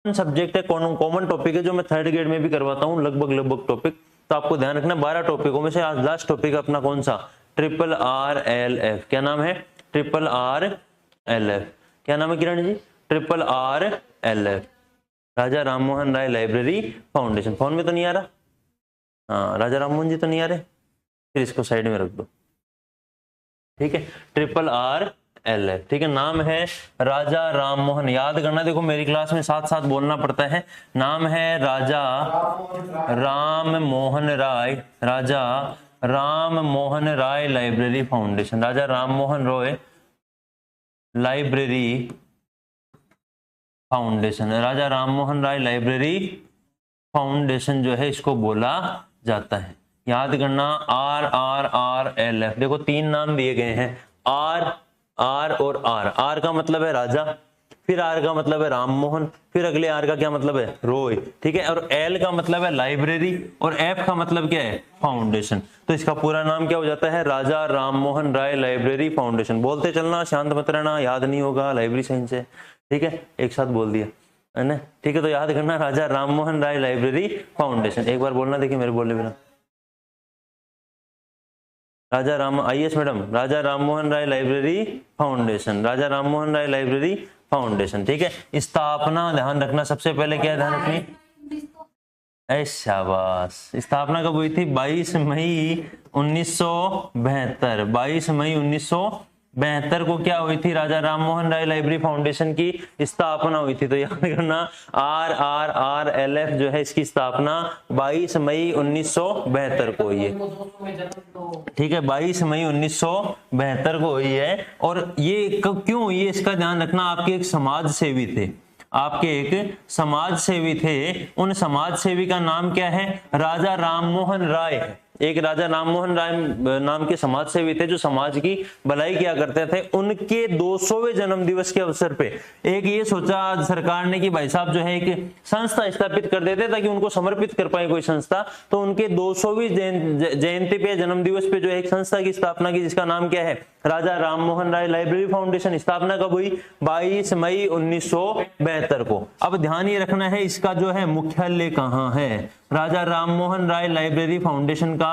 Subject है, common topic है, जो मैं थर्ड ग्रेड में भी करवाता हूँ लगभग टॉपिक। तो आपको ध्यान रखना 12 टॉपिकों में से आज लास्ट टॉपिक अपना कौन सा, RRLF। क्या नाम है, RRLF। क्या नाम है Kiran ji, RRLF, Raja Rammohan Roy library foundation. Phone में तो नहीं आ रहा, हाँ राजा राममोहन जी तो नहीं आ रहे, फिर इसको साइड में रख दो, ठीक है। RRLF, ठीक है। नाम है राजा राममोहन, याद करना, देखो मेरी क्लास में साथ साथ बोलना पड़ता है। नाम है Raja Rammohan Roy, Raja Rammohan Roy library foundation, Raja Rammohan Roy library foundation, Raja Rammohan Roy library foundation जो है इसको बोला जाता है। याद करना RRRLF। देखो 3 नाम दिए गए हैं, R और R का मतलब है राजा, फिर R का मतलब है राममोहन, फिर अगले R का क्या मतलब है, रॉय, ठीक है। और L का मतलब है लाइब्रेरी, और F का मतलब क्या है, फाउंडेशन। तो इसका पूरा नाम क्या हो जाता है, राजा राममोहन राय लाइब्रेरी फाउंडेशन। बोलते चलना, शांत मत रहना, याद नहीं होगा, लाइब्रेरी साइंस है, ठीक है। एक साथ बोल दिया है ना, ठीक है। तो याद करना राजा राममोहन राय लाइब्रेरी फाउंडेशन। एक बार बोलना, देखिए मेरे बोलने बिना। राजा Ram, IAS madam, Raja Rammohan Roy library foundation, Raja Rammohan Roy library foundation, ठीक है। स्थापना ध्यान रखना, सबसे पहले क्या ध्यान रखनी, शाबाश। स्थापना कब हुई थी, 22 मई 1972। 22 मई 1972 को क्या हुई थी, राजा राममोहन राय लाइब्रेरी फाउंडेशन की स्थापना हुई थी। तो याद करना RRRLF जो है इसकी स्थापना 22 मई 1972 को हुई है, ठीक है। 22 मई 1972 को हुई है। और ये क्यों हुई है इसका ध्यान रखना, आपके एक समाज सेवी थे, आपके एक समाज सेवी थे, उन समाज सेवी का नाम क्या है, राजा राममोहन राय है। एक राजा राममोहन राय नाम के समाज सेवी थे जो समाज की भलाई किया करते थे। उनके 200वें जन्म दिवस के अवसर पे एक ये सोचा सरकार ने कि भाई साहब जो है एक संस्था स्थापित कर देते ताकि उनको समर्पित कर पाए कोई संस्था। तो उनके 200वीं जयंती पे, जन्म दिवस पे जो है एक संस्था की स्थापना की, जिसका नाम क्या है, राजा राममोहन राय लाइब्रेरी फाउंडेशन। स्थापना कब हुई, 22 मई 1972 को। अब ध्यान ये रखना है इसका जो है मुख्यालय कहाँ है, राजा राममोहन राय लाइब्रेरी फाउंडेशन का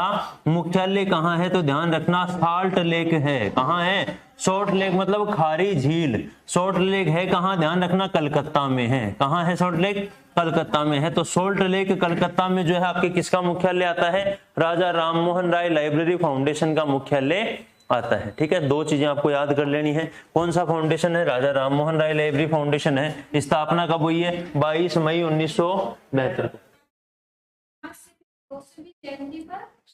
मुख्यालय कहाँ है, तो ध्यान रखना सॉल्ट लेक है। कहाँ है, सॉल्ट लेक मतलब खारी झील, सॉल्ट लेक है कहाँ, ध्यान रखना कलकत्ता में है। कहाँ है सॉल्ट लेक, कलकत्ता में है। तो सॉल्ट लेक कलकत्ता में जो है आपके किसका मुख्यालय आता है, राजा राममोहन राय लाइब्रेरी फाउंडेशन का मुख्यालय आता है, ठीक है। 2 चीजें आपको याद कर लेनी है, कौन सा फाउंडेशन है, राजा राममोहन राय लाइब्रेरी फाउंडेशन है। स्थापना कब हुई है, 22 मई 1972 को।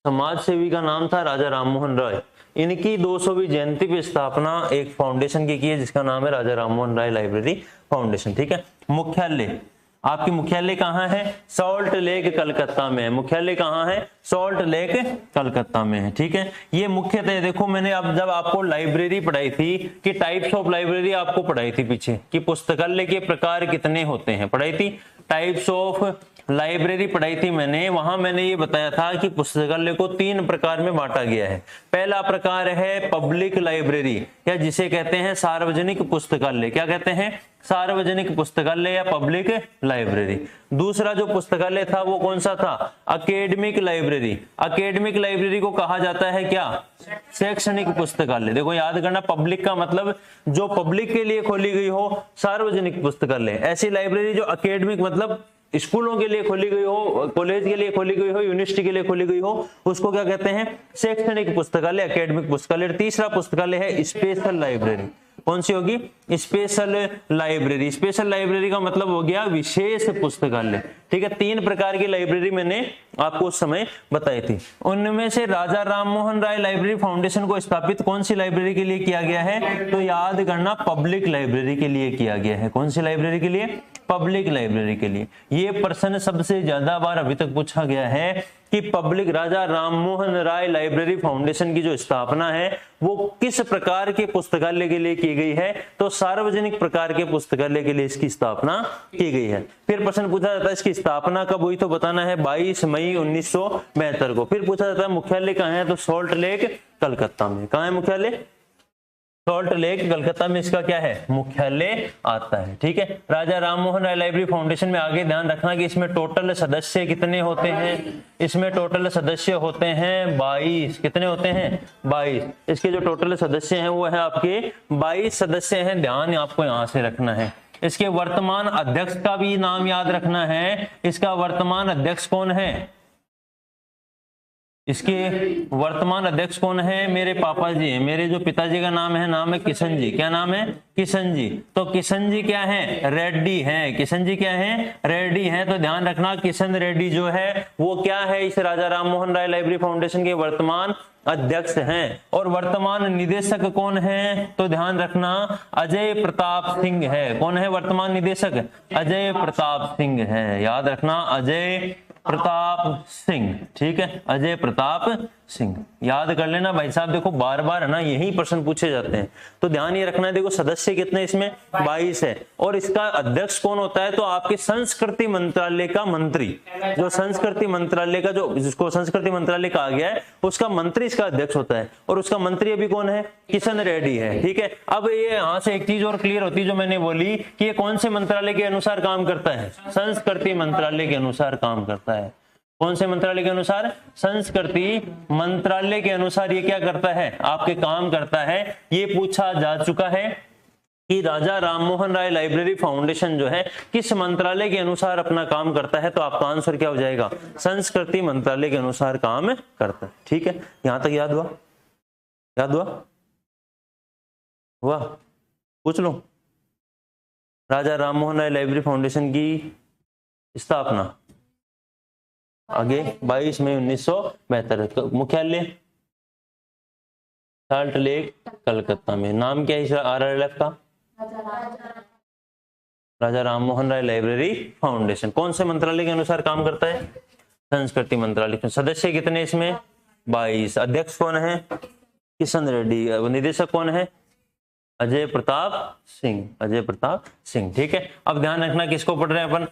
समाज सेवी का नाम था राजा राममोहन राय। इनकी 200वीं जयंती पे स्थापना एक फाउंडेशन की है जिसका नाम है राजा राममोहन राय लाइब्रेरी फाउंडेशन, ठीक है। मुख्यालय, आपकी मुख्यालय कहाँ है, सॉल्ट लेक कलकत्ता में है। मुख्यालय कहाँ है, सॉल्ट लेक कलकत्ता में है, ठीक है। ये मुख्यतः देखो मैंने अब जब आपको लाइब्रेरी पढ़ाई थी कि टाइप्स ऑफ लाइब्रेरी आपको पढ़ाई थी पीछे कि पुस्तकालय के प्रकार कितने होते हैं, पढ़ाई थी। टाइप्स ऑफ लाइब्रेरी पढ़ाई थी मैंने, वहां मैंने ये बताया था कि पुस्तकालय को 3 प्रकार में बांटा गया है। पहला प्रकार है पब्लिक लाइब्रेरी, या जिसे कहते हैं सार्वजनिक पुस्तकालय। क्या कहते हैं, सार्वजनिक पुस्तकालय या पब्लिक लाइब्रेरी। दूसरा जो पुस्तकालय था वो कौन सा था, अकेडमिक लाइब्रेरी। अकेडमिक लाइब्रेरी को कहा जाता है क्या, शैक्षणिक पुस्तकालय। देखो याद करना, पब्लिक का मतलब जो पब्लिक के लिए खोली गई हो, सार्वजनिक पुस्तकालय। ऐसी लाइब्रेरी जो अकेडमिक मतलब स्कूलों के लिए खोली गई हो, कॉलेज के लिए खोली गई हो, यूनिवर्सिटी के लिए खोली गई हो, उसको क्या कहते हैं, शैक्षणिक पुस्तकालय, अकेडमिक पुस्तकालय। तीसरा पुस्तकालय है स्पेशल लाइब्रेरी। कौन सी होगी, स्पेशल लाइब्रेरी। स्पेशल लाइब्रेरी का मतलब हो गया विशेष पुस्तकालय, ठीक है। 3 प्रकार की लाइब्रेरी मैंने आपको उस समय बताई थी। उनमें से राजा राममोहन राय लाइब्रेरी फाउंडेशन को स्थापित कौन सी लाइब्रेरी के लिए किया गया है, तो याद करना पब्लिक लाइब्रेरी के लिए किया गया है। कौन सी लाइब्रेरी के लिए, पब्लिक लाइब्रेरी के लिए। ये प्रश्न सबसे ज्यादा बार अभी तक पूछा गया है कि public, Raja Rammohan Roy library foundation की जो स्थापना है वो किस प्रकार के पुस्तकालय के लिए की गई है, तो सार्वजनिक प्रकार के पुस्तकालय के लिए इसकी स्थापना की गई है। फिर प्रश्न पूछा जाता है इसकी स्थापना कब हुई, तो बताना है 22 मई 1972 को। फिर पूछा जाता है मुख्यालय कहाँ है, तो सॉल्ट लेक कलकत्ता में। कहाँ है मुख्यालय, सॉल्ट लेक कलकत्ता में इसका क्या है, मुख्यालय आता है। ठीक है, राजा राममोहन राय लाइब्रेरी फाउंडेशन में आगे ध्यान रखना कि इसमें टोटल सदस्य कितने होते हैं, इसमें टोटल सदस्य होते हैं 22। कितने होते हैं, 22। इसके जो टोटल सदस्य हैं वो है आपके 22 सदस्य हैं, ध्यान आपको यहां से रखना है। इसके वर्तमान अध्यक्ष का भी नाम याद रखना है। इसका वर्तमान अध्यक्ष कौन है, इसके वर्तमान अध्यक्ष कौन है, मेरे पापा जी हैं। मेरे जो पिताजी का नाम है किशन जी। क्या नाम है, किशन जी। तो किशन जी क्या है, रेड्डी हैं। किशन जी क्या है, रेड्डी हैं। तो ध्यान रखना किशन रेड्डी जो है वो क्या है, इस राजा राममोहन राय लाइब्रेरी फाउंडेशन के वर्तमान अध्यक्ष हैं। और वर्तमान निदेशक कौन है, तो ध्यान रखना अजय प्रताप सिंह है। कौन है वर्तमान निदेशक, अजय प्रताप सिंह है। याद रखना अजय प्रताप सिंह। ठीक है, अजय प्रताप सिंह याद कर लेना भाई साहब। देखो बार बार है ना यही प्रश्न पूछे जाते हैं, तो ध्यान ये रखना है। देखो सदस्य कितने इसमें 22 है, और इसका अध्यक्ष कौन होता है, तो आपके संस्कृति मंत्रालय का मंत्री। जो संस्कृति मंत्रालय का, जो जिसको संस्कृति मंत्रालय कहा गया है, उसका मंत्री इसका अध्यक्ष होता है। और उसका मंत्री अभी कौन है, किशन रेड्डी है। ठीक है, अब ये यहाँ से एक चीज और क्लियर होती है जो मैंने बोली कि ये कौन से मंत्रालय के अनुसार काम करता है, संस्कृति मंत्रालय के अनुसार काम करता है। कौन से मंत्रालय के अनुसार, संस्कृति मंत्रालय के अनुसार ये क्या करता है, आपके काम करता है। ये पूछा जा चुका है कि राजा राममोहन राय लाइब्रेरी फाउंडेशन जो है किस मंत्रालय के अनुसार अपना काम करता है, तो आपका आंसर क्या हो जाएगा, संस्कृति मंत्रालय के अनुसार काम करता है। ठीक है, यहां तक याद हुआ, याद हुआ पूछ लो। राजा राममोहन राय लाइब्रेरी फाउंडेशन की स्थापना आगे 22 मई 1972। मुख्यालय सॉल्ट लेक कलकत्ता में। नाम क्या है RRLF का, राजा राममोहन राय लाइब्रेरी फाउंडेशन। कौन से मंत्रालय के अनुसार काम करता है, संस्कृति मंत्रालय। सदस्य कितने इसमें 22। अध्यक्ष कौन है, किशन रेड्डी। निदेशक कौन है, अजय प्रताप सिंह, अजय प्रताप सिंह। ठीक है, अब ध्यान रखना किसको पढ़ रहे हैं अपन,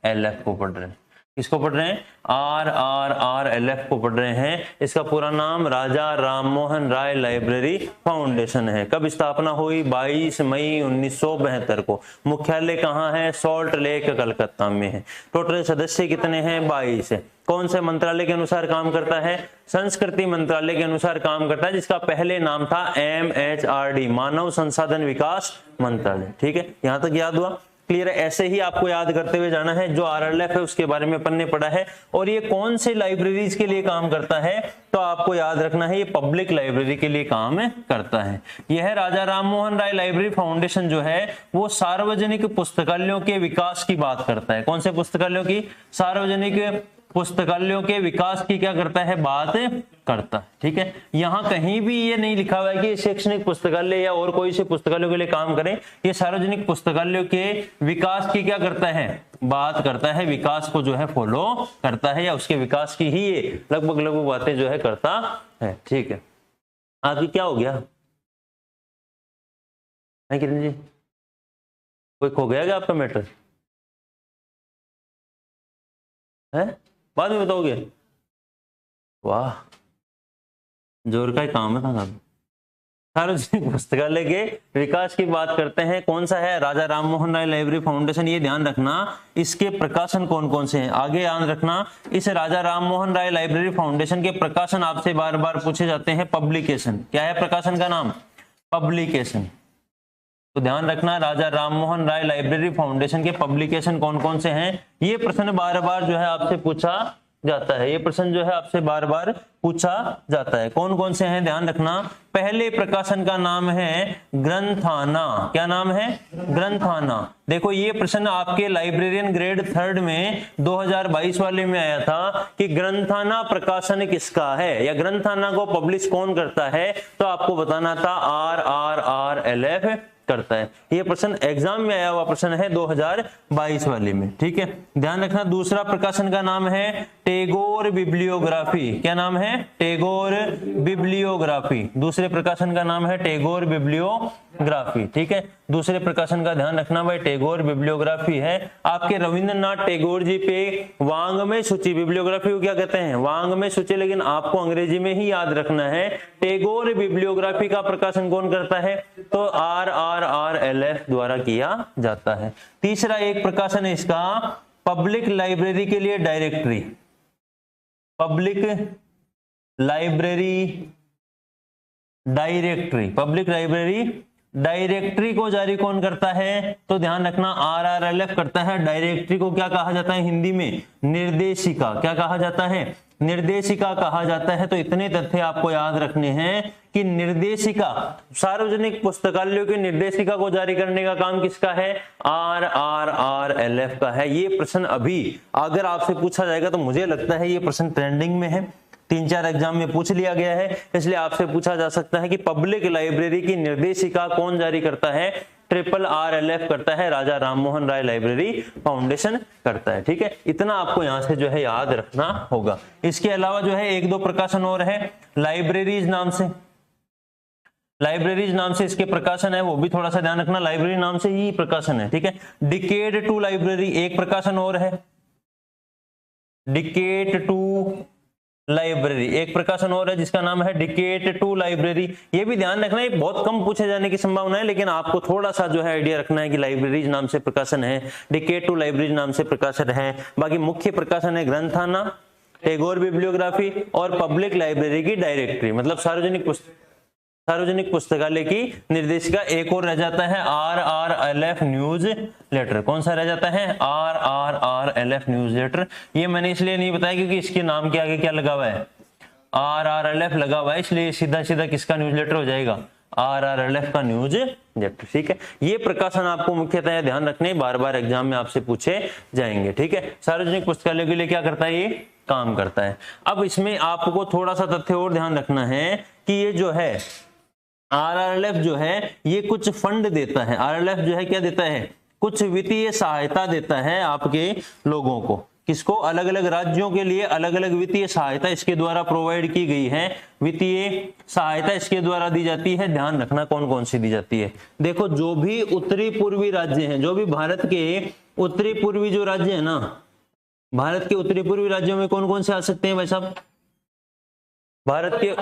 RRLF को पढ़ रहे हैं। किसको पढ़ रहे हैं, RRLF को पढ़ रहे हैं। इसका पूरा नाम राजा राममोहन राय लाइब्रेरी फाउंडेशन है। कब स्थापना हुई, 22 मई 1972 को। मुख्यालय कहाँ है, सॉल्ट लेक कलकत्ता में है। टोटल सदस्य कितने हैं, 22 है। कौन से मंत्रालय के अनुसार काम करता है, संस्कृति मंत्रालय के अनुसार काम करता है, जिसका पहले नाम था MHRD, मानव संसाधन विकास मंत्रालय। ठीक है, यहां तक याद हुआ, क्लियर है। ऐसे ही आपको याद करते हुए जाना है। जो RRLF है उसके बारे में अपन ने पढ़ा है, और ये कौन से लाइब्रेरीज के लिए काम करता है, तो आपको याद रखना है ये पब्लिक लाइब्रेरी के लिए काम करता है। यह राजा राममोहन राय लाइब्रेरी फाउंडेशन जो है वो सार्वजनिक पुस्तकालयों के विकास की बात करता है। कौन से पुस्तकालयों की, सार्वजनिक पुस्तकालयों के विकास की क्या करता है, बात करता है। ठीक है, यहां कहीं भी ये नहीं लिखा हुआ है कि शैक्षणिक पुस्तकालय या और कोई से पुस्तकालयों के लिए काम करें। ये सार्वजनिक पुस्तकालयों के विकास की क्या करता है, बात करता है। विकास को जो है फॉलो करता है, या उसके विकास की ही ये लगभग बातें जो है करता है। ठीक है, आगे क्या हो गया है किरण जी, कोई खो गया क्या आपका मैटर है, बाद में बताओगे। वाह, जोर का ही काम है था। सार्वजनिक पुस्तकालय के विकास की बात करते हैं। कौन सा है, राजा राममोहन राय लाइब्रेरी फाउंडेशन। ये ध्यान रखना इसके प्रकाशन कौन कौन से हैं, आगे ध्यान रखना। इस राजा राममोहन राय लाइब्रेरी फाउंडेशन के प्रकाशन आपसे बार बार पूछे जाते हैं। पब्लिकेशन क्या है, प्रकाशन का नाम, पब्लिकेशन। तो ध्यान रखना राजा राममोहन राय लाइब्रेरी फाउंडेशन के पब्लिकेशन कौन कौन से हैं, ये प्रश्न बार बार जो है आपसे पूछा जाता है। ये प्रश्न जो है आपसे बार बार पूछा जाता है। कौन कौन से हैं, ध्यान रखना। पहले प्रकाशन का नाम है ग्रंथाना। क्या नाम है, ग्रंथाना। देखो ये प्रश्न आपके लाइब्रेरियन ग्रेड 3 में 2022 वाले में आया था कि ग्रंथाना प्रकाशन किसका है, या ग्रंथाना को पब्लिश कौन करता है, तो आपको बताना था RRLF करता है। ये प्रश्न एग्जाम में आया हुआ प्रश्न है 2022 वाले में, ठीक है। ध्यान रखना दूसरा प्रकाशन का नाम है टैगोर बिब्लियोग्राफी। क्या नाम है? टैगोर बिब्लियोग्राफी। दूसरे प्रकाशन का नाम है टैगोर बिब्लियोग्राफी, ठीक है। दूसरे प्रकाशन का ध्यान रखना भाई, टैगोर बिब्लियोग्राफी है। आपके रविंद्रनाथ टैगोर जी पे वांग्मय सूची, बिब्लियोग्राफी को क्या कहते हैं? वांग्मय सूची, लेकिन आपको अंग्रेजी में ही याद रखना है। टैगोर बिब्लियोग्राफी का प्रकाशन कौन करता है? तो RRRLF द्वारा किया जाता है। तीसरा एक प्रकाशन है इसका पब्लिक लाइब्रेरी के लिए directory. Public library directory, public library directory को जारी कौन करता है? तो ध्यान रखना RRLF करता है। डायरेक्टरी को क्या कहा जाता है हिंदी में? निर्देशिका। क्या कहा जाता है? निर्देशिका कहा जाता है। तो इतने तथ्य आपको याद रखने हैं कि निर्देशिका, सार्वजनिक पुस्तकालयों की निर्देशिका को जारी करने का काम किसका है? RRRLF का है। ये प्रश्न अभी अगर आपसे पूछा जाएगा तो मुझे लगता है ये प्रश्न ट्रेंडिंग में है, 3-4 एग्जाम में पूछ लिया गया है, इसलिए आपसे पूछा जा सकता है कि पब्लिक लाइब्रेरी की निर्देशिका कौन जारी करता है? RRRLF करता है, राजा राममोहन राय लाइब्रेरी फाउंडेशन करता है, ठीक है। इतना आपको यहां से जो है याद रखना होगा। इसके अलावा जो है 1-2 प्रकाशन और है लाइब्रेरीज नाम से। लाइब्रेरीज नाम से इसके प्रकाशन है, वो भी थोड़ा सा ध्यान रखना, लाइब्रेरी नाम से ही प्रकाशन है, ठीक है। डिकेड टू लाइब्रेरी एक प्रकाशन और है, डिकेड टू लाइब्रेरी एक प्रकाशन और है जिसका नाम है डिकेड टू लाइब्रेरी। ये भी ध्यान रखना है, बहुत कम पूछे जाने की संभावना है, लेकिन आपको थोड़ा सा जो है आइडिया रखना है कि लाइब्रेरीज नाम से प्रकाशन है, डिकेड टू लाइब्रेरी नाम से प्रकाशन है। बाकी मुख्य प्रकाशन है ग्रंथाना, टैगोर बिब्लियोग्राफी और पब्लिक लाइब्रेरी की डायरेक्टरी, मतलब सार्वजनिक पुस्तकालय की निर्देशिका। एक और रह जाता है RRLF न्यूज लेटर। कौन सा रह जाता है? RRRLF newsletter. ये मैंने इसलिए नहीं बताया क्योंकि इसके नाम के आगे क्या लगा हुआ है? RRLF लगा हुआ है, इसलिए सीधा सीधा किसका न्यूज लेटर हो जाएगा? RRLF का न्यूज लेटर, ठीक है। ये प्रकाशन आपको मुख्यतः ध्यान रखने, बार बार एग्जाम में आपसे पूछे जाएंगे, ठीक है। सार्वजनिक पुस्तकालय के लिए क्या करता है? ये काम करता है। अब इसमें आपको थोड़ा सा तथ्य और ध्यान रखना है कि ये जो है RRLF जो है ये कुछ फंड देता है। RRLF जो है क्या देता है? कुछ वित्तीय सहायता देता है आपके लोगों को। किसको? अलग अलग राज्यों के लिए अलग अलग वित्तीय सहायता इसके द्वारा प्रोवाइड की गई है। वित्तीय सहायता इसके द्वारा दी जाती है। ध्यान रखना कौन कौन सी दी जाती है। देखो, जो भी उत्तरी पूर्वी राज्य हैं, जो भी भारत के उत्तरी पूर्वी जो राज्य है ना, भारत के उत्तरी पूर्वी राज्यों में कौन कौन से आ सकते हैं भाई साहब? भारत के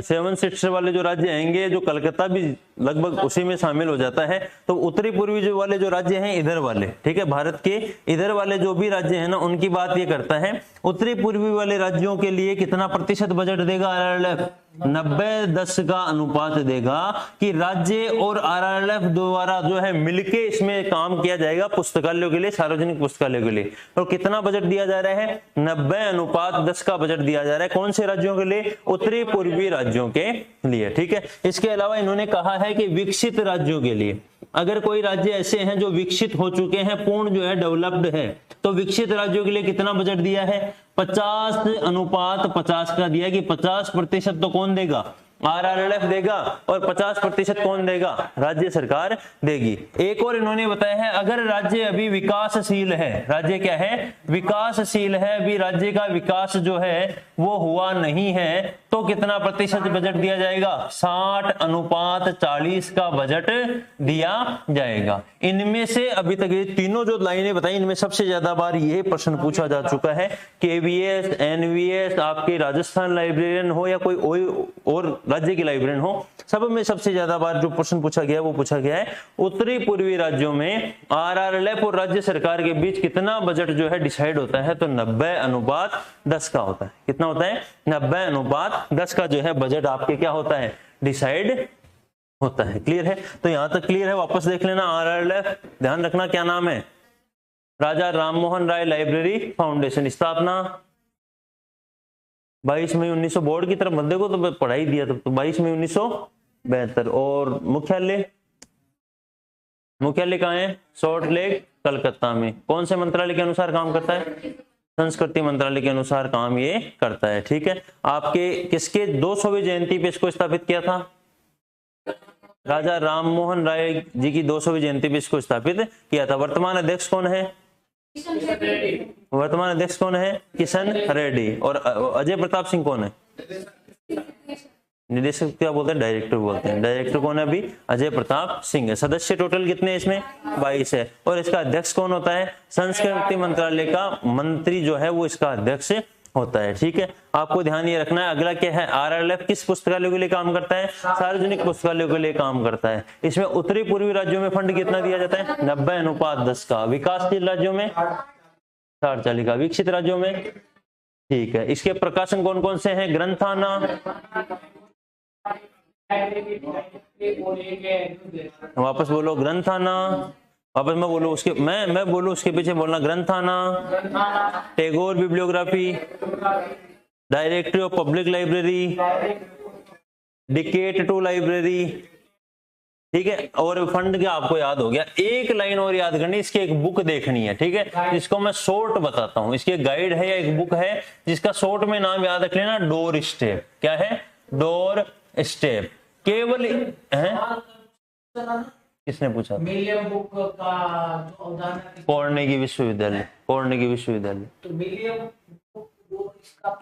7 सिस्टर वाले जो राज्य आएंगे, जो कलकत्ता भी लगभग उसी में शामिल हो जाता है, तो उत्तरी पूर्वी जो वाले जो राज्य हैं इधर वाले, ठीक है, भारत के इधर वाले जो भी राज्य हैं ना, उनकी बात ये करता है। उत्तरी पूर्वी वाले राज्यों के लिए कितना प्रतिशत बजट देगा RRLF? 90-10 का अनुपात देगा कि राज्य और RRLF द्वारा जो है मिलके इसमें काम किया जाएगा पुस्तकालयों के लिए, सार्वजनिक पुस्तकालयों के लिए। और कितना बजट दिया जा रहा है? 90:10 का बजट दिया जा रहा है। कौन से राज्यों के लिए? उत्तरी पूर्वी राज्यों के लिए, ठीक है। इसके अलावा इन्होंने कहा है कि विकसित राज्यों के लिए, अगर कोई राज्य ऐसे हैं जो विकसित हो चुके हैं, पूर्ण जो है डेवलप्ड है, तो विकसित राज्यों के लिए कितना बजट दिया है? 50:50 का दिया कि 50% तो कौन देगा? RRLF देगा और 50% कौन देगा? राज्य सरकार देगी। एक और इन्होंने बताया है, अगर राज्य अभी विकासशील है, राज्य क्या है? विकासशील है, अभी राज्य का विकास जो है वो हुआ नहीं है, तो कितना प्रतिशत बजट दिया जाएगा? 60:40 का बजट दिया जाएगा। इनमें से अभी तक ये तीनों जो लाइनें बताई, इनमें सबसे ज्यादा बार ये प्रश्न पूछा जा चुका है। KVS, NVS, आपके राजस्थान लाइब्रेरियन हो या कोई और राज्य की लाइब्रेरियन हो, सब में सबसे ज्यादा बार जो प्रश्न पूछा गया वो पूछा गया है उत्तरी पूर्वी राज्यों में RRLF और राज्य सरकार के बीच कितना बजट जो है डिसाइड होता है? तो 90:10 का होता है। कितना होता है? 90:10 का जो है बजट आपके क्या होता है? डिसाइड होता है। क्लियर है? तो यहां तक क्लियर है। वापस देख लेना RRLF, ध्यान रखना क्या नाम है? Raja Rammohan Roy library foundation. स्थापना 22 मई 1900। बोर्ड की तरफ मत देखो, तो पढ़ाई दिया तब तो 22 मई 1972। और मुख्यालय कहाँ है? सॉल्ट लेक, कलकत्ता में। कौन से मंत्रालय के अनुसार काम करता है? संस्कृति मंत्रालय के अनुसार काम ये करता है, ठीक है। आपके किसके 200वीं जयंती पे इसको स्थापित किया था? राजा राममोहन राय जी की 200वीं जयंती पर इसको स्थापित किया था। वर्तमान अध्यक्ष कौन है? वर्तमान अध्यक्ष कौन है? किशन रेड्डी। और अजय प्रताप सिंह कौन है? निदेशक क्या बोलते हैं? डायरेक्टर बोलते हैं। डायरेक्टर कौन है अभी? अजय प्रताप सिंह है। सदस्य टोटल कितने इसमें? 22 है। और इसका अध्यक्ष कौन होता है? संस्कृति मंत्रालय का मंत्री जो है वो इसका अध्यक्ष होता है। ठीक है, आपको ध्यान ये रखना है। अगला क्या है? आरएलएफ किस पुस्तकालय के लिए काम करता है? सार्वजनिक पुस्तकालयों के लिए काम करता है। इसमें उत्तरी पूर्वी राज्यों में फंड कितना दिया जाता है? 90:10 का। विकासशील राज्यों में 60:40 का। विकसित राज्यों में? ठीक है। इसके प्रकाशन कौन कौन से हैं? ग्रंथाना, वापस बोलो ग्रंथाना, वापस मैं बोलूं उसके मैं बोलूं उसके पीछे बोलना Granthana, Tagore bibliography, directory of public library, dedicate to library. ठीक है, और फंड क्या आपको याद हो गया? एक लाइन और याद करनी, इसकी एक बुक देखनी है। ठीक है, इसको मैं शॉर्ट बताता हूं। इसकी एक गाइड है या एक बुक है जिसका शॉर्ट में नाम याद रख लेना, डोर स्टेप। क्या है? Door step. केवल है, किसने पूछा? मिलियन बुक का कार्नेगी विश्वविद्यालय, कार्नेगी विश्वविद्यालय। तो मिलियन बुक इसका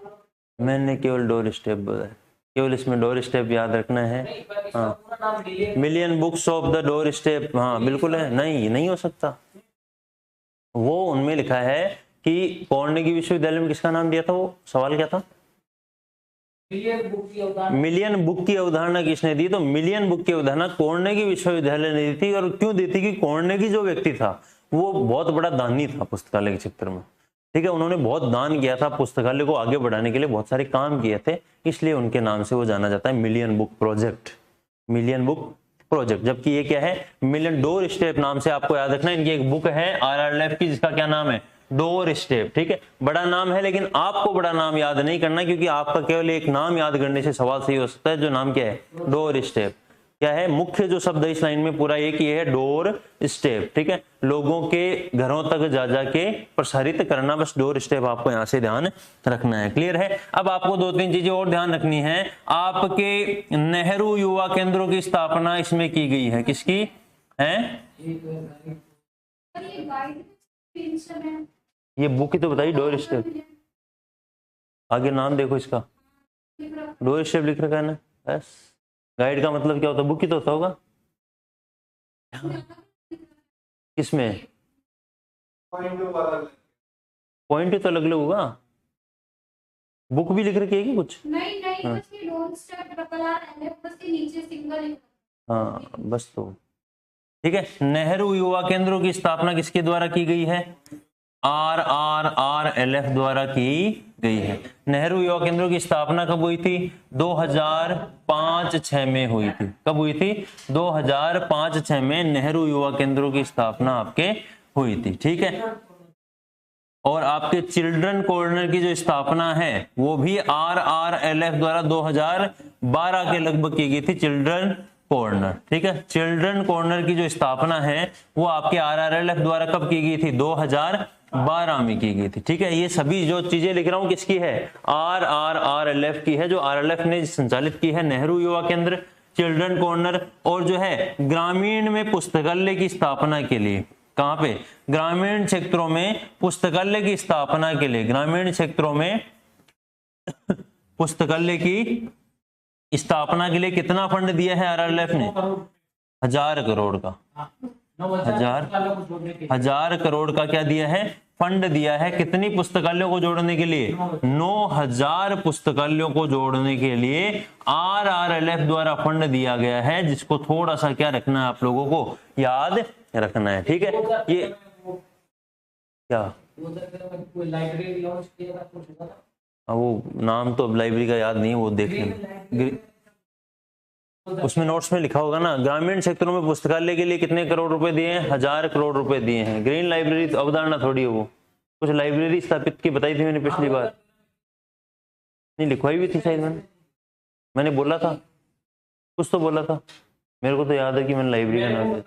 मैंने केवल डोर स्टेप बोला है, केवल इसमें डोर स्टेप याद रखना है। हाँ, million books of the door step. हाँ बिल्कुल है। नहीं हो सकता। वो उनमें लिखा है कि कार्नेगी विश्वविद्यालय में किसका नाम दिया था? वो सवाल क्या था? मिलियन बुक की अवधारणा किसने दी? तो मिलियन बुक की अवधारणा कार्नेगी विश्वविद्यालय ने दी थी। और क्यों दी थी? कि कार्नेगी जो व्यक्ति था वो बहुत बड़ा दानी था पुस्तकालय के क्षेत्र में। ठीक है, उन्होंने बहुत दान किया था पुस्तकालय को आगे बढ़ाने के लिए, बहुत सारे काम किए थे, इसलिए उनके नाम से वो जाना जाता है million book project. Million book project. जबकि ये क्या है? मिलियन डोर स्टेप नाम से आपको याद रखना है। इनकी एक बुक है आरएलएफ की जिसका क्या नाम है? Door step. ठीक है, बड़ा नाम है लेकिन आपको बड़ा नाम याद नहीं करना, क्योंकि आपका केवल एक नाम याद करने से सवाल सही हो सकता है। जो नाम क्या है? Door step. क्या है? मुख्य जो शब्द इस लाइन में पूरा एक ही है, डोर स्टेप। ठीक है, लोगों के घरों तक जा जाके प्रसारित करना, बस डोर स्टेप आपको यहाँ से ध्यान रखना है। क्लियर है? अब आपको 2-3 चीजें और ध्यान रखनी है। आपके नेहरू युवा केंद्रों की स्थापना इसमें की गई है। किसकी है? ये बुक ही तो बताइए, डोर स्टेप। आगे नाम देखो इसका, डोर स्टेप लिख रखा है ना। बस गाइड का मतलब क्या होता है? बुक ही तो होता होगा। किसमें? पॉइंट तो अलग अलग होगा। बुक भी लिख रखी है कि कुछ? नहीं हाँ। बस ये door step double R LF बस के नीचे सिंगल। हाँ बस। तो ठीक है, नेहरू युवा केंद्रों की स्थापना किसके द्वारा की गई है? RRRLF द्वारा की गई है। नेहरू युवा केंद्रों की स्थापना कब हुई थी? 2005-06 में हुई थी। कब हुई थी? 2005-06 में नेहरू युवा केंद्रों की स्थापना आपके हुई थी। ठीक है, और आपके चिल्ड्रन कॉर्नर की जो स्थापना है वो भी RRLF द्वारा 2012 के लगभग की गई थी। Children corner. ठीक है, चिल्ड्रन कॉर्नर की जो स्थापना है वो आपके RRLF द्वारा कब की गई थी? 2012 में की गई थी। ठीक है, ये सभी जो चीजें लिख रहा हूं किसकी है? RRRLF की है, जो RLF ने संचालित की है। नेहरू युवा केंद्र, चिल्ड्रन कॉर्नर, और जो है ग्रामीण में पुस्तकालय की स्थापना के लिए। कहां पे? ग्रामीण क्षेत्रों में पुस्तकालय की स्थापना के लिए। ग्रामीण क्षेत्रों में पुस्तकालय की स्थापना के लिए कितना फंड दिया है RRLF ने? 1000 करोड़ का। 1000 करोड़ का क्या दिया है? फंड दिया है। कितनी पुस्तकालयों को जोड़ने के लिए? 9000 पुस्तकालयों को जोड़ने के लिए RRLF द्वारा फंड दिया गया है, जिसको थोड़ा सा क्या रखना है आप लोगों को? याद रखना है। ठीक है, ये क्या लाइब्रेरी लॉन्च किया था कुछ? वो नाम तो अब लाइब्रेरी का याद नहीं है, वो देख लेंगे। उसमें नोट्स में लिखा होगा ना। ग्रामीण क्षेत्रों में पुस्तकालय के लिए कितने करोड़ रुपए दिए हैं? 1000 करोड़ रुपए दिए हैं। ग्रीन लाइब्रेरी तो अवधारणा थोड़ी है, वो कुछ लाइब्रेरी स्थापित की बताई थी मैंने पिछली बार, नहीं लिखवाई भी थी शायद मैंने बोला था, कुछ तो बोला था, मेरे को तो याद है कि मैंने लाइब्रेरी का नाम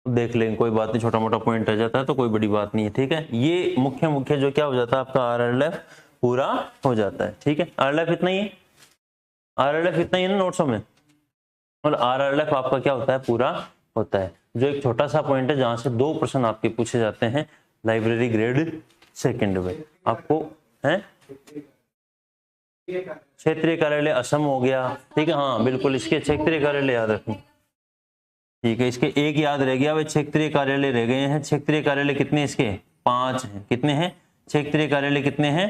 देख लेंगे, कोई बात नहीं, छोटा मोटा पॉइंट रह जाता है तो कोई बड़ी बात नहीं है। ठीक है, ये मुख्य जो क्या हो जाता है आपका RRLF पूरा हो जाता है। ठीक है, RRLF इतना ही है। RLF इतना ही है ना नोट्सों में, और RLF आपका क्या होता है, पूरा होता है, जो एक छोटा सा पॉइंट है जहां से 2 प्रश्न आपके पूछे जाते हैं लाइब्रेरी ग्रेड सेकंड में। आपको है क्षेत्रीय कार्यालय असम हो गया, ठीक है, हाँ बिल्कुल, इसके क्षेत्रीय कार्यालय याद रखना, ठीक है, इसके एक याद रह गया, वे क्षेत्रीय कार्यालय रह गए हैं। क्षेत्रीय कार्यालय कितने इसके, 5 हैं, कितने हैं क्षेत्रीय कार्यालय, कितने हैं,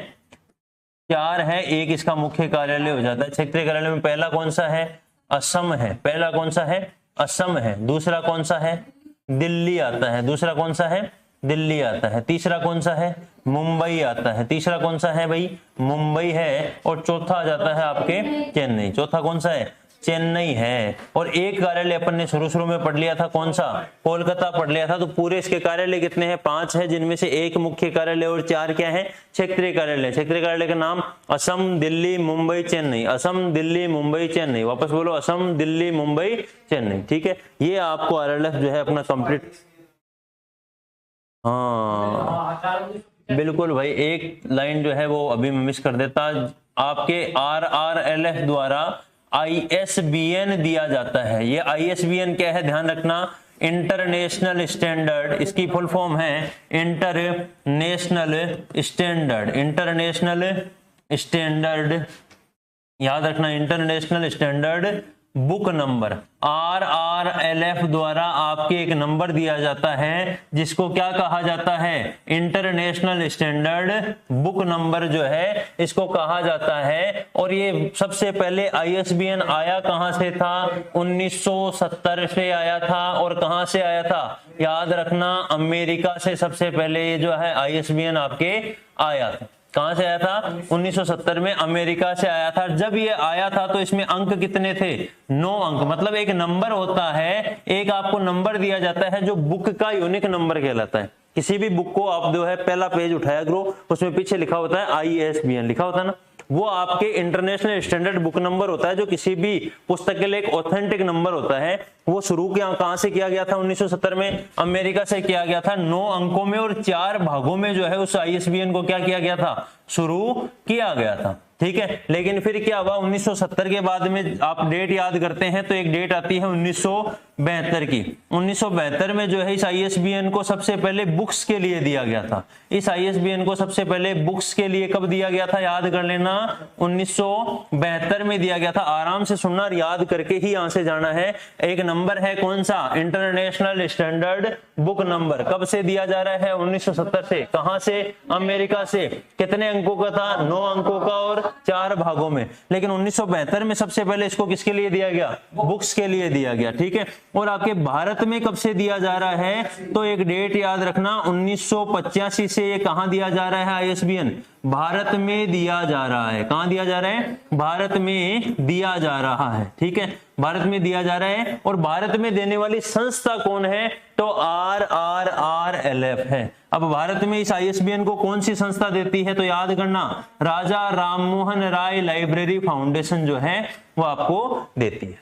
4 है, एक इसका मुख्य कार्यालय हो जाता है। क्षेत्रीय कार्यालय में पहला कौन सा है, असम है, पहला कौन सा है, असम है, दूसरा कौन सा है, दिल्ली आता है, दूसरा कौन सा है, दिल्ली आता है, तीसरा कौन सा है, मुंबई आता है, तीसरा कौन सा है भाई, मुंबई है, और चौथा आ जाता है आपके चेन्नई, चौथा कौन सा है, चेन्नई है। और एक कार्यालय अपन ने शुरू में पढ़ लिया था, कौन सा, कोलकाता पढ़ लिया था। तो पूरे इसके कार्यालय कितने हैं, 5 है, जिनमें से एक मुख्य कार्यालय और 4 क्या है, क्षेत्रीय कार्यालय। क्षेत्रीय कार्यालय का नाम असम, दिल्ली, मुंबई, चेन्नई, असम, दिल्ली, मुंबई, चेन्नई, वापस बोलो, असम, दिल्ली, मुंबई, चेन्नई, ठीक है। ये आपको RLF जो है अपना कंप्लीट, हाँ बिल्कुल भाई, एक लाइन जो है वो अभी मैं मिस कर देता, आपके RRLF द्वारा ISBN दिया जाता है। ये ISBN क्या है, ध्यान रखना, इंटरनेशनल स्टैंडर्ड, इसकी फुल फॉर्म है इंटरनेशनल स्टैंडर्ड, इंटरनेशनल स्टैंडर्ड, याद रखना, international standard book number. RRLF द्वारा आपके एक नंबर दिया जाता है जिसको क्या कहा जाता है, इंटरनेशनल स्टैंडर्ड बुक नंबर जो है इसको कहा जाता है। और ये सबसे पहले ISBN आया कहां से था, 1970 से आया था। और कहां से आया था, याद रखना, अमेरिका से सबसे पहले ये जो है ISBN आपके आया था। कहां से आया था, 1970 में अमेरिका से आया था। जब ये आया था तो इसमें अंक कितने थे, 9 अंक, मतलब एक नंबर होता है, एक आपको नंबर दिया जाता है जो बुक का यूनिक नंबर कहलाता है। किसी भी बुक को आप जो है पहला पेज उठाया करो, उसमें पीछे लिखा होता है ISBN, लिखा होता है ना, वो आपके इंटरनेशनल स्टैंडर्ड बुक नंबर होता है, जो किसी भी पुस्तक के लिए एक ऑथेंटिक नंबर होता है। वो शुरू कहां से किया गया था, 1970 में अमेरिका से किया गया था, 9 अंकों में और 4 भागों में जो है उस ISBN को क्या किया गया था, शुरू किया गया था, ठीक है। लेकिन फिर क्या हुआ, 1970 के बाद में आप डेट याद करते हैं तो एक डेट आती है 1972 की। 1972 में जो है इस ISBN को सबसे पहले बुक्स के लिए दिया गया था। इस ISBN को सबसे पहले बुक्स के लिए कब दिया गया था, याद कर लेना, 1972 में दिया गया था। आराम से सुनना, याद करके ही यहां से जाना है। एक नंबर है कौन सा, इंटरनेशनल स्टैंडर्ड बुक नंबर, कब से दिया जा रहा है, 1970 से। कहां से, अमेरिका से। कितने अंकों का था, 9 अंकों का और 4 भागों में। लेकिन 1972 में सबसे पहले इसको किसके लिए दिया गया, बुक्स के लिए दिया गया, ठीक है। और आपके भारत में कब से दिया जा रहा है, तो एक डेट याद रखना, 1985 से ये कहां दिया जा रहा है ISBN, भारत में दिया जा रहा है। कहां दिया जा रहा है, भारत में दिया जा रहा है, ठीक है, भारत में दिया जा रहा है। और भारत में देने वाली संस्था कौन है, तो RRRLF है। अब भारत में इस ISBN को कौन सी संस्था देती है, तो याद करना, राजा राममोहन राय लाइब्रेरी फाउंडेशन जो है वो आपको देती है।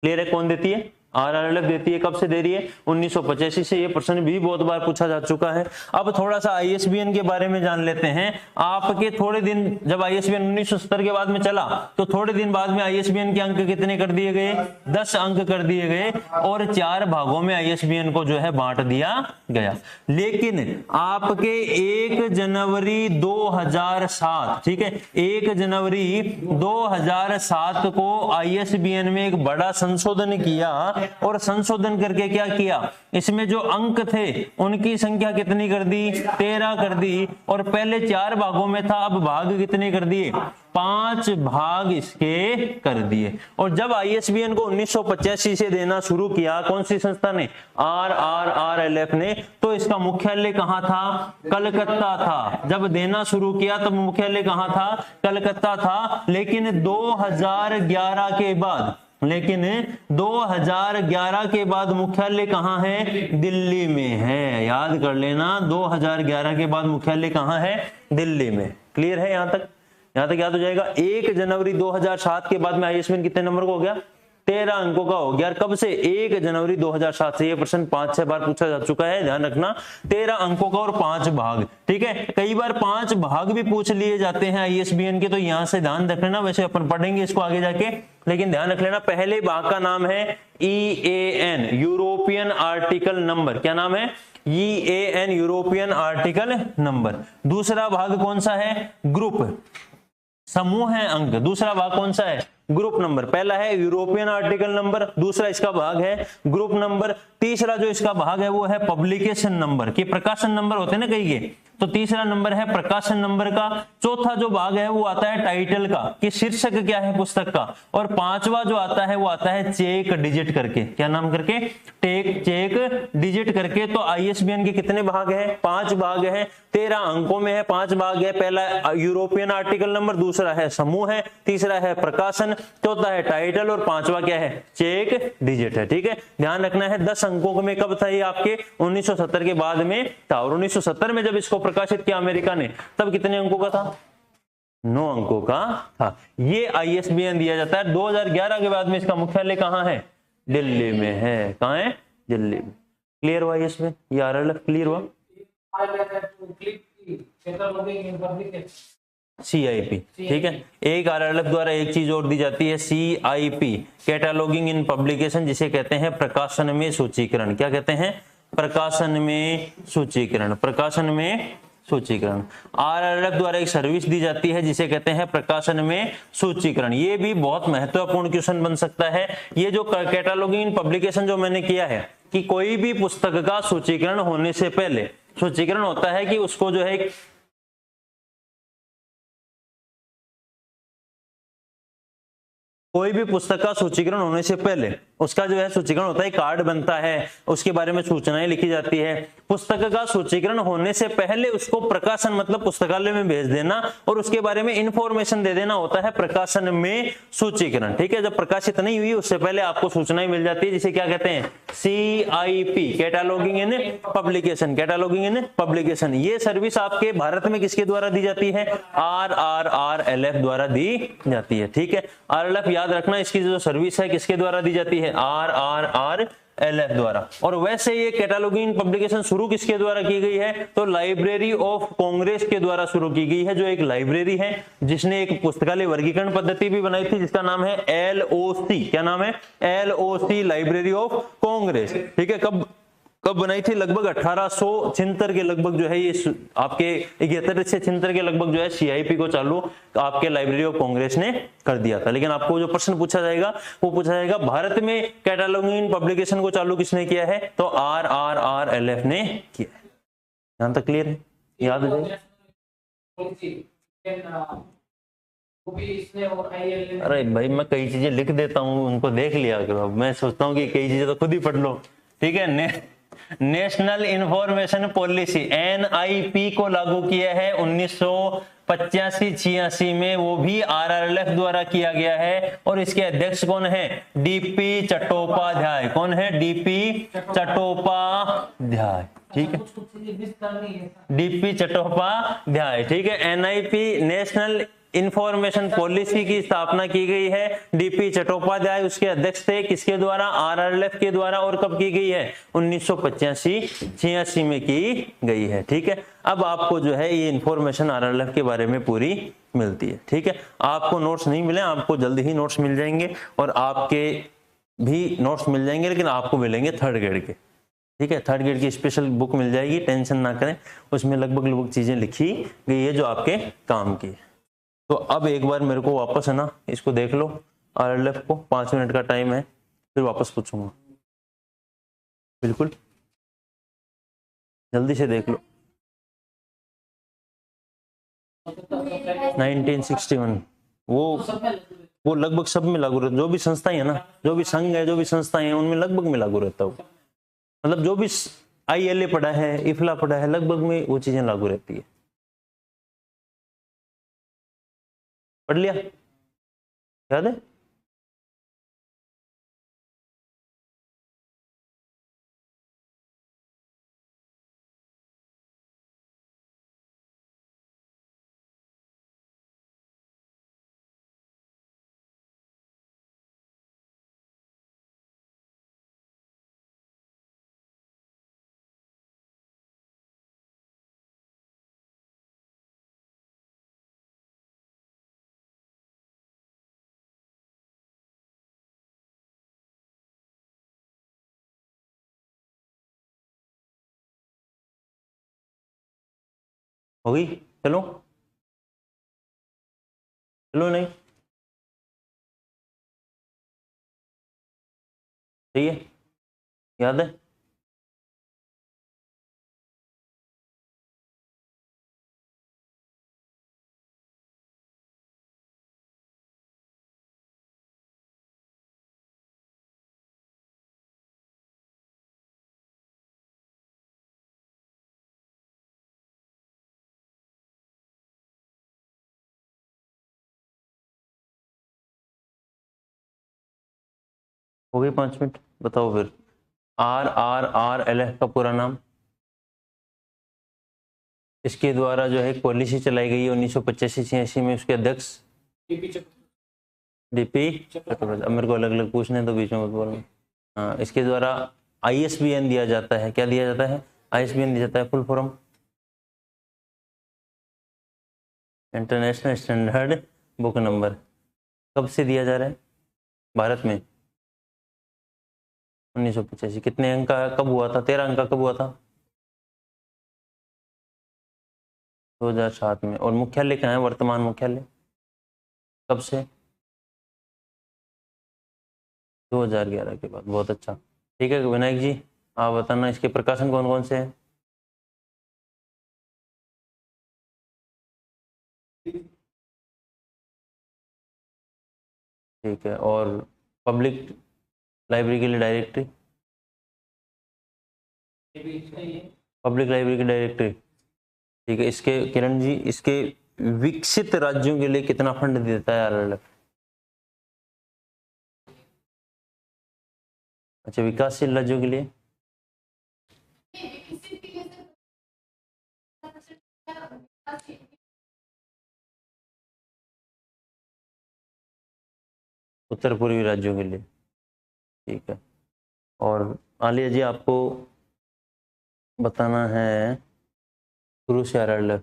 क्लियर है, कौन देती है, RRLF देती है। कब से दे रही है, 1985 से। ये प्रश्न भी बहुत बार पूछा जा चुका है। अब थोड़ा सा ISBN के बारे में जान लेते हैं। आपके थोड़े दिन, जब ISBN 1970 के बाद में चला तो थोड़े दिन बाद में ISBN के अंक कितने कर दिए गए, 10 अंक कर दिए गए और 4 भागों में ISBN को जो है बांट दिया गया। लेकिन आपके 1 जनवरी 2007, ठीक है, 1 जनवरी 2007 को ISBN में एक बड़ा संशोधन किया। और संशोधन करके क्या किया, इसमें जो अंक थे उनकी संख्या कितनी कर दी, 13 कर दी। और पहले 4 भागों में था, अब भाग कितने कर दिए, 5 भाग इसके कर दिए। और जब ISBN को 1985 से देना शुरू किया, कौन सी संस्था ने, RRRLF ने, तो इसका मुख्यालय कहां था, कलकत्ता था। जब देना शुरू किया तब मुख्यालय कहां था, कलकत्ता था। लेकिन 2011 के बाद, 2011 के बाद मुख्यालय कहां है, दिल्ली में है। याद कर लेना, 2011 के बाद मुख्यालय कहां है, दिल्ली में। क्लियर है, यहां तक याद हो जाएगा। 1 जनवरी 2007 के बाद में ISBN कितने नंबर को हो गया, 13 अंकों का हो गया। और कब से? 1 जनवरी 2007 से। ये प्रश्न 5-6 बार पूछा जा चुका है, ध्यान रखना। 13 अंकों का और 5 भाग, ठीक है। कई बार 5 भाग भी पूछ लिए जाते हैं ISBN के, तो यहां से ध्यान रख लेना। वैसे अपन पढ़ेंगे इसको आगे जाके, लेकिन ध्यान रख लेना पहले भाग का नाम है EAN, यूरोपियन आर्टिकल नंबर। क्या नाम है? EAN, European article number. दूसरा भाग कौन सा है? ग्रुप, समूह है अंक। दूसरा भाग कौन सा है? Group number. पहला है यूरोपियन आर्टिकल नंबर, दूसरा इसका भाग है ग्रुप नंबर। तीसरा जो इसका भाग है वो है पब्लिकेशन नंबर, कि प्रकाशन नंबर होते हैं ना कई के, तो तीसरा नंबर है प्रकाशन नंबर का। चौथा जो भाग है वो आता है टाइटल का, कि शीर्षक क्या है पुस्तक का। और पांचवा जो आता है वो आता है चेक डिजिट करके। क्या नाम करके? चेक डिजिट करके। तो ISBN के कितने भाग है? 5 भाग है। 13 अंकों में है, 5 भाग है। पहला यूरोपियन आर्टिकल नंबर, दूसरा है समूह है, तीसरा है प्रकाशन, चौथा है टाइटल और पांचवा क्या है? चेक डिजिट है, ठीक है। ध्यान रखना है 10 अंकों में कब था ये आपके? 1970 के बाद में था। और 1970 में जब इसको प्रकाशित किया अमेरिका ने, तब कितने अंकों का था? 9 अंकों का था। ये ISBN दिया जाता है। 2011 के बाद में इसका मुख्यालय कहां है? दिल्ली में है। कहां है? दिल्ली में। क्लियर हुआ ISBN? ये RLF क्लियर हुआ? CIP, ठीक है। एक RLF द्वारा एक चीज और दी जाती है, CIP, कैटालॉगिंग इन पब्लिकेशन, जिसे कहते हैं प्रकाशन में सूचीकरण। क्या कहते हैं? प्रकाशन में सूचीकरण। प्रकाशन में सूचीकरण। RLF द्वारा एक सर्विस दी जाती है जिसे कहते हैं प्रकाशन में सूचीकरण। ये भी बहुत महत्वपूर्ण क्वेश्चन बन सकता है। ये जो कैटालॉगिंग इन पब्लिकेशन जो मैंने किया है, कि कोई भी पुस्तक का सूचीकरण होने से पहले, सूचीकरण होता है कि उसको जो है कोई भी पुस्तक का सूचीकरण होने से पहले उसका जो है सूचीकरण होता है, कार्ड बनता है, उसके बारे में सूचनाएं लिखी जाती है। पुस्तक का सूचीकरण होने से पहले उसको प्रकाशन मतलब पुस्तकालय में भेज देना और उसके बारे में इंफॉर्मेशन दे देना होता है प्रकाशन में सूचीकरण, ठीक है। जब प्रकाशित नहीं हुई उससे पहले आपको सूचनाएं मिल जाती है, जिसे क्या कहते हैं? CIP, कैटालॉगिंग इन पब्लिकेशन। कैटालॉगिंग इन पब्लिकेशन। ये सर्विस आपके भारत में किसके द्वारा दी जाती है? RRRLF द्वारा दी जाती है, ठीक है। RLF याद रखना, इसकी जो सर्विस है किसके द्वारा दी जाती है? RRRLF द्वारा। और वैसे ये कैटालॉगिंग पब्लिकेशन शुरू किसके द्वारा की गई है? तो लाइब्रेरी ऑफ कांग्रेस के द्वारा शुरू की गई है, जो एक लाइब्रेरी है जिसने एक पुस्तकालय वर्गीकरण पद्धति भी बनाई थी, जिसका नाम है LOC। क्या नाम है? LOC, लाइब्रेरी ऑफ कांग्रेस, ठीक है। कब बनाई थी? लगभग 1876 के लगभग जो है ये आपके 71 से 76 के लगभग जो है CIP को चालू आपके लाइब्रेरी ऑफ कांग्रेस ने कर दिया था। लेकिन आपको जो प्रश्न पूछा जाएगा वो पूछा जाएगा भारत में कैटालॉगिंग पब्लिकेशन को चालू किसने किया है? तो RRRLF ने किया है। यहां तक क्लियर है? याद है? अरे भाई मैं कई चीजें लिख देता हूँ, उनको देख लिया करो। मैं सोचता हूँ कि कई चीजें तो खुद ही पढ़ लो, ठीक है। नेशनल इंफॉर्मेशन पॉलिसी NIP को लागू किया है 1985-86 में, वो भी RRLF द्वारा किया गया है। और इसके अध्यक्ष कौन है? DP चट्टोपाध्याय। कौन है? DP चट्टोपाध्याय, ठीक है। DP चट्टोपाध्याय, ठीक है। NIP, नेशनल इंफॉर्मेशन पॉलिसी की स्थापना की गई है, DP चट्टोपाध्याय उसके अध्यक्ष थे। किसके द्वारा? RRLF के द्वारा। और कब की गई है? 1985-86 में की गई है, ठीक है। अब आपको जो है ये इंफॉर्मेशन RRLF के बारे में पूरी मिलती है, ठीक है। आपको नोट्स नहीं मिले, आपको जल्दी ही नोट्स मिल जाएंगे और आपके भी नोट्स मिल जाएंगे, लेकिन आपको मिलेंगे 3rd ग्रेड के, ठीक है। 3rd ग्रेड की स्पेशल बुक मिल जाएगी, टेंशन ना करें। उसमें लगभग चीजें लिखी गई है जो आपके काम की। तो अब एक बार मेरे को वापस है ना इसको देख लो, RLF को। 5 मिनट का टाइम है, फिर वापस पूछूंगा। बिल्कुल जल्दी से देख लो। 1961 वो लगभग सब में लागू रहता है। जो भी संस्थाएं है ना, जो भी संघ है, जो भी संस्थाएं हैं, उनमें लगभग में लागू रहता है। मतलब जो भी ILA पढ़ा है, IFLA पढ़ा है, लगभग में वो चीजें लागू रहती है। पढ़ लिया? याद है? होगी? चलो चलो, नहीं सही है, याद है? हो गई 5 मिनट, बताओ फिर। RRRLF का पूरा नाम? इसके द्वारा जो है एक पॉलिसी चलाई गई है 1985-86 में, उसके अध्यक्ष डीपी चट्टोपाध्याय। अब मेरे को अलग अलग पूछने तो बीच में मत बोलना। हाँ, इसके द्वारा ISBN दिया जाता है। क्या दिया जाता है? ISBN दिया जाता है, full form international standard book number. कब से दिया जा रहा है भारत में? 1985। कितने अंक का कब हुआ था? 13 अंक का कब हुआ था? 2007 में। और मुख्यालय कहाँ है, वर्तमान मुख्यालय? कब से? 2011 के बाद। बहुत अच्छा, ठीक है विनायक जी, आप बताना इसके प्रकाशन कौन कौन से हैं? ठीक है, और पब्लिक लाइब्रेरी के लिए डायरेक्टरी? पब्लिक लाइब्रेरी की डायरेक्टरी, ठीक है। इसके किरण जी, इसके विकसित राज्यों के लिए कितना फंड देता है RRLF? अच्छा, विकासशील राज्यों के लिए? उत्तर पूर्वी राज्यों के लिए, ठीक है। और आलिया जी, आपको बताना है शुरू से RRLF।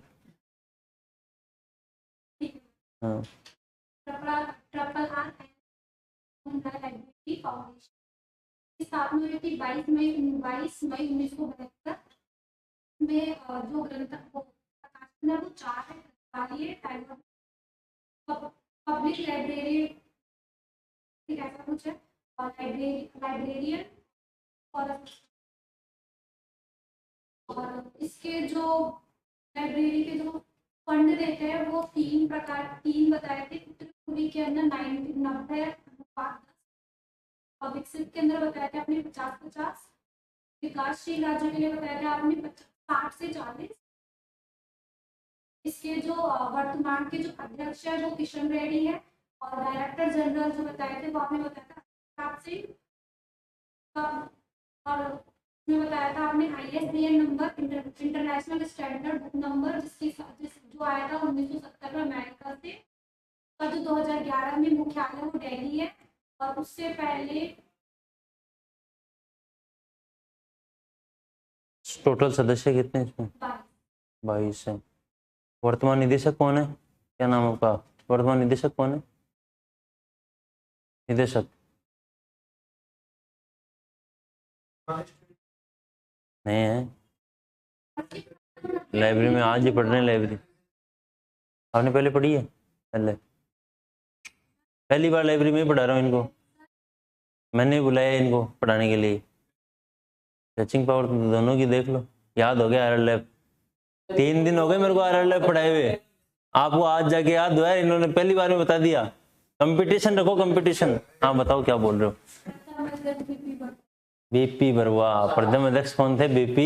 हाँ, लाइब्रेरी फाउंडेशन की स्थापना हुई थी 22 मई 1972 में। जो ग्रंथ प्रकाशन है वो 4 है, पब्लिक लाइब्रेरी ऐसा कुछ है, और लाइब्रेरियन और इसके जो लाइब्रेरी के जो फंड देते हैं वो 3 बताए थे। उत्तर पूर्वी के अंदर 90 अनुपात 10, और विकसित के अंदर बताया था आपने 50-50, विकासशील राज्यों के लिए बताया था आपने 60 से 40। इसके जो वर्तमान के जो अध्यक्ष है वो किशन रेड्डी है, और डायरेक्टर जनरल जो बताए थे वो आपने बताया था अमिताभ सिंह, और उसमें बताया था आपने ISBN number, international standard book number, जो आया था 1970 में अमेरिका से, और जो 2011 में मुख्यालय वो दिल्ली है, और उससे पहले टोटल सदस्य कितने हैं इसमें? 22 है। वर्तमान निदेशक कौन है? क्या नाम है आपका? वर्तमान निदेशक कौन है? निदेशक नहीं है, लाइब्रेरी में आज ही पढ़ रहे हैं। लाइब्रेरी आपने पहले पढ़ी है? पहली बार लाइब्रेरी में ही पढ़ा रहा हूँ इनको, मैंने बुलाया इनको पढ़ाने के लिए। टचिंग पावर तो दोनों की देख लो, याद हो गया RRLF। 3 दिन हो गए मेरे को RRLF पढ़ाए हुए, आपको आज जाके याद हुआ है? इन्होंने पहली बार में बता दिया। कंपटीशन रखो, कंपटीशन। हाँ बताओ क्या बोल रहे हो? BP बरुआ। प्रथम अध्यक्ष कौन थे? BP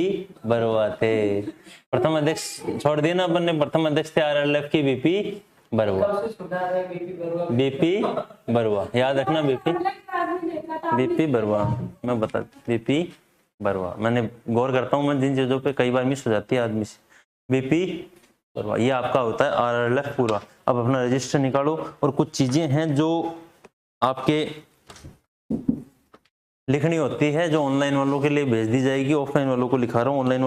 बरुआ थे। प्रथम अध्यक्ष छोड़ दिया ना अपन ने, प्रथम अध्यक्ष थे RRLF की BP बरुआ। BP बरुआ, याद रखना, BP बरुआ। मैं बता, BP बरुआ, मैंने गौर करता हूँ मैं जिन चीजों पे, कई बार मिस हो जाती है आदमी से। BP बरुआ, ये आपका होता है RRLF पूरा। अब अपना रजिस्टर निकालो, और कुछ चीजें हैं जो आपके लिखनी होती है, जो ऑनलाइन वालों के लिए भेज दी जाएगी। ऑफलाइन वालों को लिखा रहा हूँ, ऑनलाइन